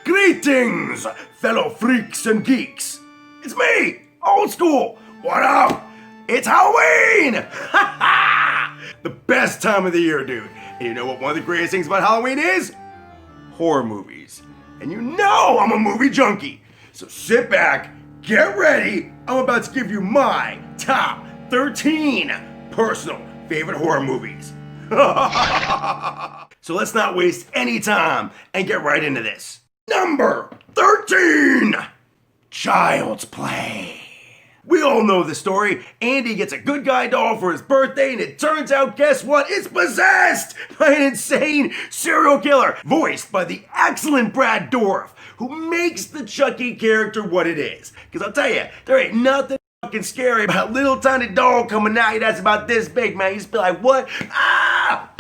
Greetings, fellow freaks and geeks. It's me, old school. What up? It's Halloween! The best time of the year, dude. And you know what one of the greatest things about Halloween is? Horror movies. And you know I'm a movie junkie. So sit back, get ready. I'm about to give you my top 13 personal favorite horror movies. So let's not waste any time and get right into this. Number 13, Child's Play. We all know the story. Andy gets a good guy doll for his birthday, and it turns out, guess what? It's possessed by an insane serial killer, voiced by the excellent Brad Dourif, who makes the Chucky character what it is. Because I'll tell you, there ain't nothing fucking scary about a little tiny doll coming at you that's about this big, man. You just be like, what? Ah!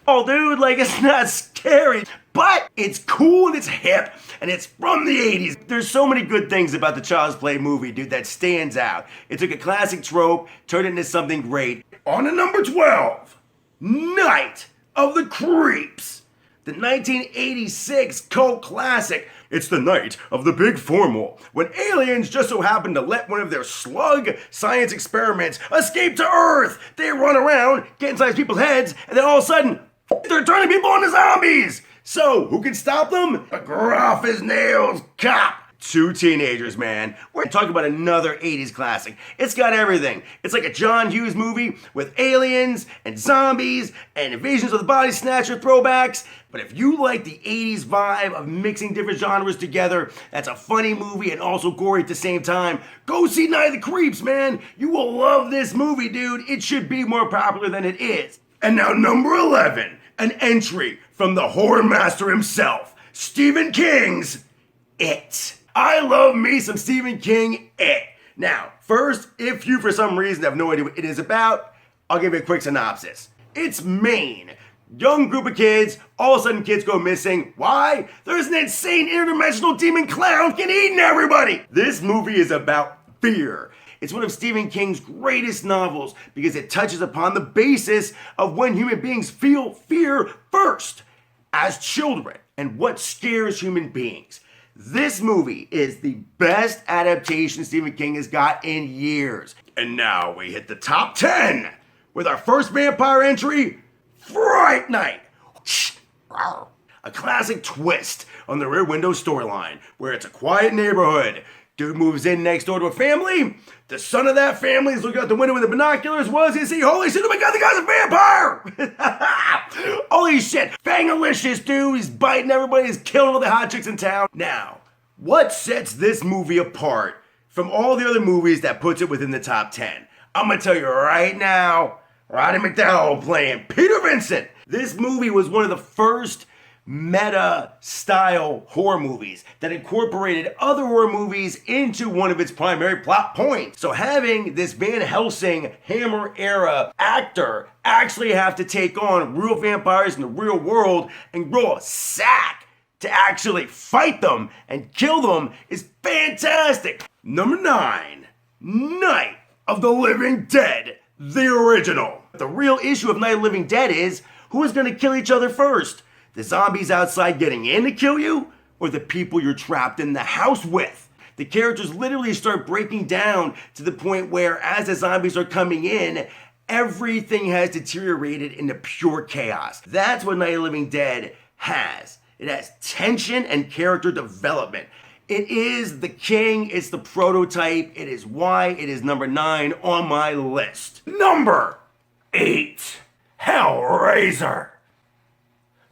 Oh, dude, like, it's not scary, but it's cool and it's hip, and it's from the 80s. There's so many good things about the Child's Play movie, dude, that stands out. It took a classic trope, turned it into something great. On to number 12, Night of the Creeps, the 1986 cult classic. It's the night of the big formal, when aliens just so happen to let one of their slug science experiments escape to Earth. They run around, get inside people's heads, and then all of a sudden, they're turning people into zombies! So, who can stop them? A gruff as nails cop. Two teenagers, man. We're talking about another 80s classic. It's got everything. It's like a John Hughes movie with aliens and zombies and invasions of the body snatcher throwbacks. But if you like the 80s vibe of mixing different genres together, that's a funny movie and also gory at the same time, go see Night of the Creeps, man. You will love this movie, dude. It should be more popular than it is. And now number 11, an entry from the horror master himself, Stephen King's It. I love me some Stephen King It. Now, first, if you for some reason have no idea what it is about, I'll give you a quick synopsis. It's Maine. Young group of kids, all of a sudden kids go missing. Why? There's an insane interdimensional demon clown eating everybody. This movie is about fear. It's one of Stephen King's greatest novels because it touches upon the basis of when human beings feel fear first as children and what scares human beings. This movie is the best adaptation Stephen King has got in years. And now we hit the top 10 with our first vampire entry, Fright Night. A classic twist on the Rear Window storyline where it's a quiet neighborhood. Dude moves in next door to a family. The son of that family is looking out the window with the binoculars. What does he see? Holy shit, oh my god, the guy's a vampire! Holy shit, Fangalicious, dude. He's biting everybody. He's killing all the hot chicks in town. Now, what sets this movie apart from all the other movies that puts it within the top 10? I'm gonna tell you right now, Roddy McDowell playing Peter Vincent. This movie was one of the first meta-style horror movies that incorporated other horror movies into one of its primary plot points. So having this Van Helsing Hammer-era actor actually have to take on real vampires in the real world and grow a sack to actually fight them and kill them is fantastic. Number 9, Night of the Living Dead, the original. The real issue of Night of the Living Dead is, who is going to kill each other first? The zombies outside getting in to kill you, or the people you're trapped in the house with? The characters literally start breaking down to the point where as the zombies are coming in, everything has deteriorated into pure chaos. That's what Night of the Living Dead has. It has tension and character development. It is the king, it's the prototype, it is why it is number 9 on my list. Number 8, Hellraiser.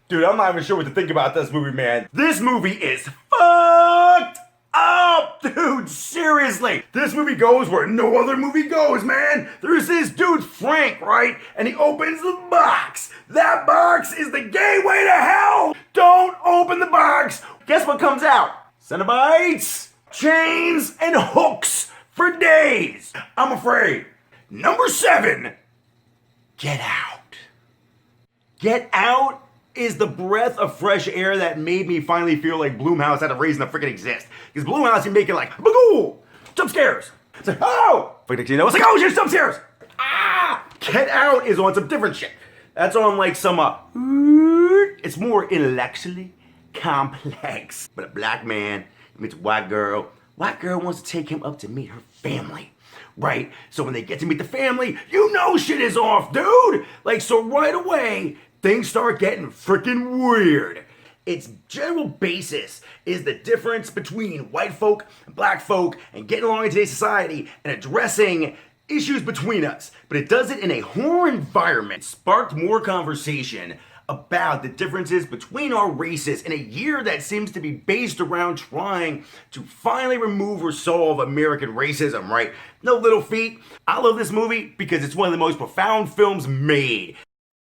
Dude, I'm not even sure what to think about this movie, man. This movie is fucked up, dude, seriously. This movie goes where no other movie goes, man. There's this dude, Frank, right? And he opens the box. That box is the gateway to hell. Don't open the box. Guess what comes out? Cenobites, chains, and hooks for days. I'm afraid. Number 7, Get Out. Get Out is the breath of fresh air that made me finally feel like Blumhouse had a reason to freaking exist. Because Blumhouse, you make it like, bagoo, jump scares. It's like, oh! It's like, oh, shit, jump scares. Ah! Get Out is on some different shit. That's on like some, it's more intellectually complex. But a black man meets a white girl. White girl wants to take him up to meet her family. Right? So when they get to meet the family, you know shit is off, dude! Like, so right away, things start getting freaking weird. Its general basis is the difference between white folk and black folk and getting along in today's society and addressing issues between us. But it does it in a horror environment. It sparked more conversation about the differences between our races in a year that seems to be based around trying to finally remove or solve American racism, right? No little feat. I love this movie because it's one of the most profound films made.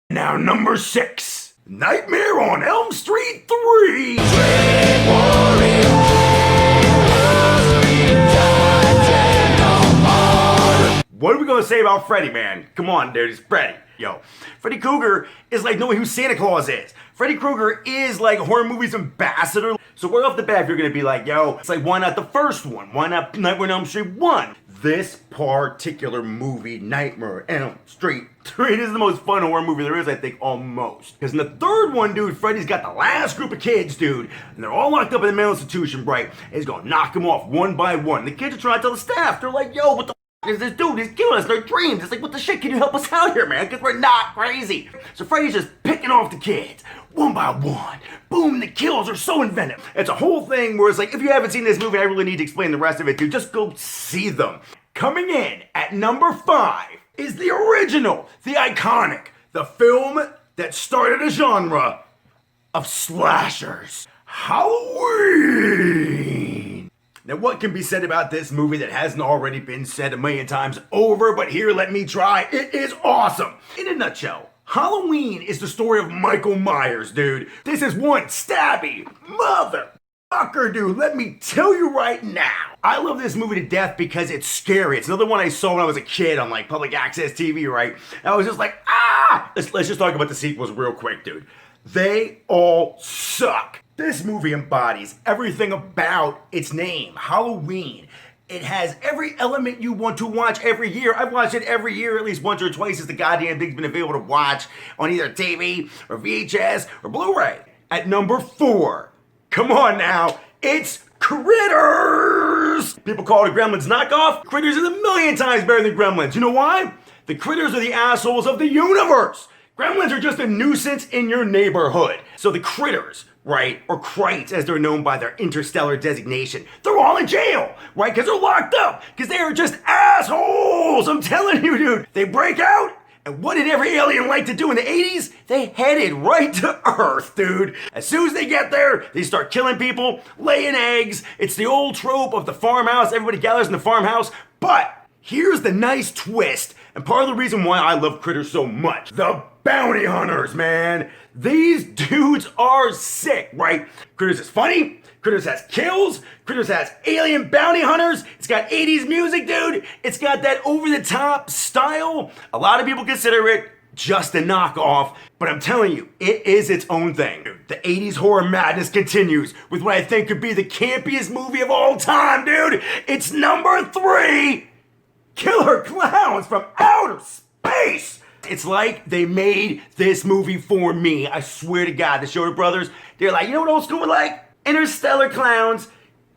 Now, number 6, Nightmare on Elm Street 3. What are we gonna say about Freddy, man? Come on, dude, it's Freddy. Yo, Freddy Krueger is like knowing who Santa Claus is. Freddy Krueger is like a horror movie's ambassador. So right off the bat, you're gonna be like, yo, it's like, why not the first one? Why not Nightmare on Elm Street 1? This particular movie, Nightmare on Elm Street 3, is the most fun horror movie there is, I think, almost. Because in the third one, dude, Freddy's got the last group of kids, dude, and they're all locked up in a mental institution, right? And he's gonna knock them off one by one. The kids are trying to tell the staff, they're like, yo, what the is this dude? He's killing us in our dreams. It's like, what the shit? Can you help us out here, man? Because we're not crazy. So Freddy's just picking off the kids, one by one. Boom, the kills are so inventive. It's a whole thing where it's like, if you haven't seen this movie, I really need to explain the rest of it, dude. Just go see them. Coming in at number 5 is the original, the iconic, the film that started a genre of slashers. Halloween. Now, what can be said about this movie that hasn't already been said a million times over, but here, let me try. It is awesome. In a nutshell, Halloween is the story of Michael Myers, dude. This is one stabby motherfucker, dude. Let me tell you right now. I love this movie to death because it's scary. It's another one I saw when I was a kid on like public access TV, right? And I was just like, ah! Let's just talk about the sequels real quick, dude. They all suck. This movie embodies everything about its name, Halloween. It has every element you want to watch every year. I've watched it every year at least once or twice as the goddamn thing's been available to watch on either TV or VHS or Blu-ray. At number 4, come on now, it's Critters! People call it a Gremlins knockoff. Critters is a million times better than Gremlins. You know why? The Critters are the assholes of the universe. Gremlins are just a nuisance in your neighborhood. So the Critters, right, or Krites as they're known by their interstellar designation, they're all in jail, right, because they're locked up, because they are just assholes, I'm telling you, dude. They break out, and what did every alien like to do in the 80s? They headed right to Earth, dude. As soon as they get there, they start killing people, laying eggs. It's the old trope of the farmhouse. Everybody gathers in the farmhouse, but here's the nice twist, and part of the reason why I love Critters so much. The bounty hunters, man. These dudes are sick, right? Critters is funny. Critters has kills. Critters has alien bounty hunters. It's got 80s music, dude. It's got that over-the-top style. A lot of people consider it just a knockoff, but I'm telling you, it is its own thing. The 80s horror madness continues with what I think could be the campiest movie of all time, dude. It's number 3, Killer Clowns from Outer Space. It's like they made this movie for me. I swear to God, the Schroeder brothers, they're like, you know what old school would like? Interstellar clowns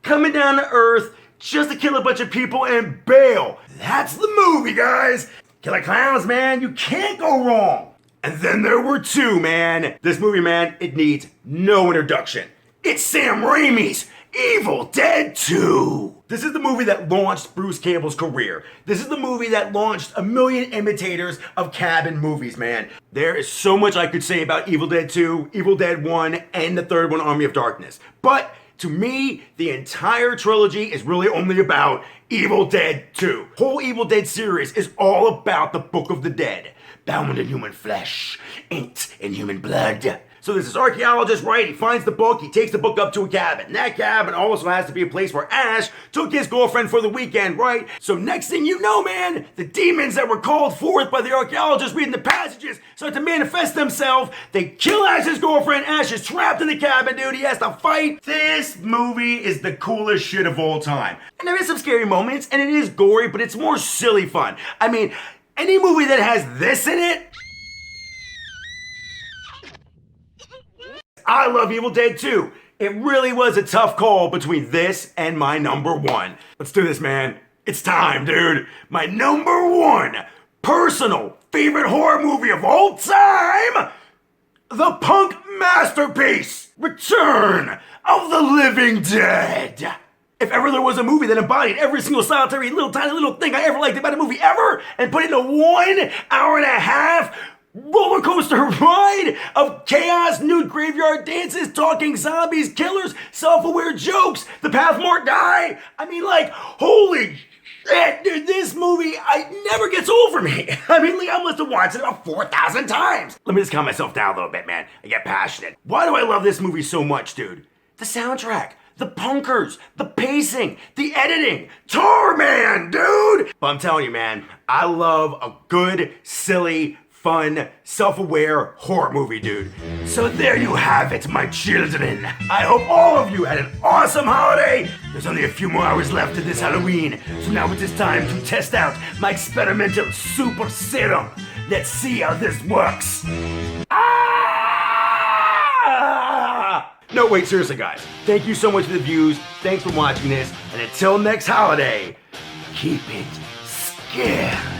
coming down to Earth just to kill a bunch of people and bail. That's the movie, guys. Killer Clowns, man, you can't go wrong. And then there were 2, man. This movie, man, it needs no introduction. It's Sam Raimi's Evil Dead 2. This is the movie that launched Bruce Campbell's career. This is the movie that launched a million imitators of cabin movies, man. There is so much I could say about Evil Dead 2, Evil Dead 1, and the third one, Army of Darkness. But to me, the entire trilogy is really only about Evil Dead 2. The whole Evil Dead series is all about the Book of the Dead. Bound in human flesh, inked in human blood. So there's this archaeologist, right? He finds the book, he takes the book up to a cabin. And that cabin also has to be a place where Ash took his girlfriend for the weekend, right? So next thing you know, man, the demons that were called forth by the archaeologist reading the passages start to manifest themselves. They kill Ash's girlfriend. Ash is trapped in the cabin, dude. He has to fight. This movie is the coolest shit of all time. And there is some scary moments, and it is gory, but it's more silly fun. I mean, any movie that has this in it, I love Evil Dead 2. It really was a tough call between this and my number one. Let's do this, man. It's time, dude. My number one personal favorite horror movie of all time, the punk masterpiece, Return of the Living Dead. If ever there was a movie that embodied every single solitary little tiny little thing I ever liked about a movie ever and put it in a 1 hour and a half roller coaster ride of chaos, nude graveyard dances, talking zombies, killers, self-aware jokes, the Pathmark guy, I mean, like, holy shit, dude, this movie, never gets old for me. I mean, like, I must have watched it about 4,000 times. Let me just calm myself down a little bit, man. I get passionate. Why do I love this movie so much, dude? The soundtrack, the punkers, the pacing, the editing. Tar Man, dude! But I'm telling you, man, I love a good, silly, fun, self-aware horror movie, dude. So there you have it, my children. I hope all of you had an awesome holiday. There's only a few more hours left to this Halloween, so now it is time to test out my experimental super serum. Let's see how this works. No, wait, seriously, guys. Thank you so much for the views. Thanks for watching this, and until next holiday, keep it scary.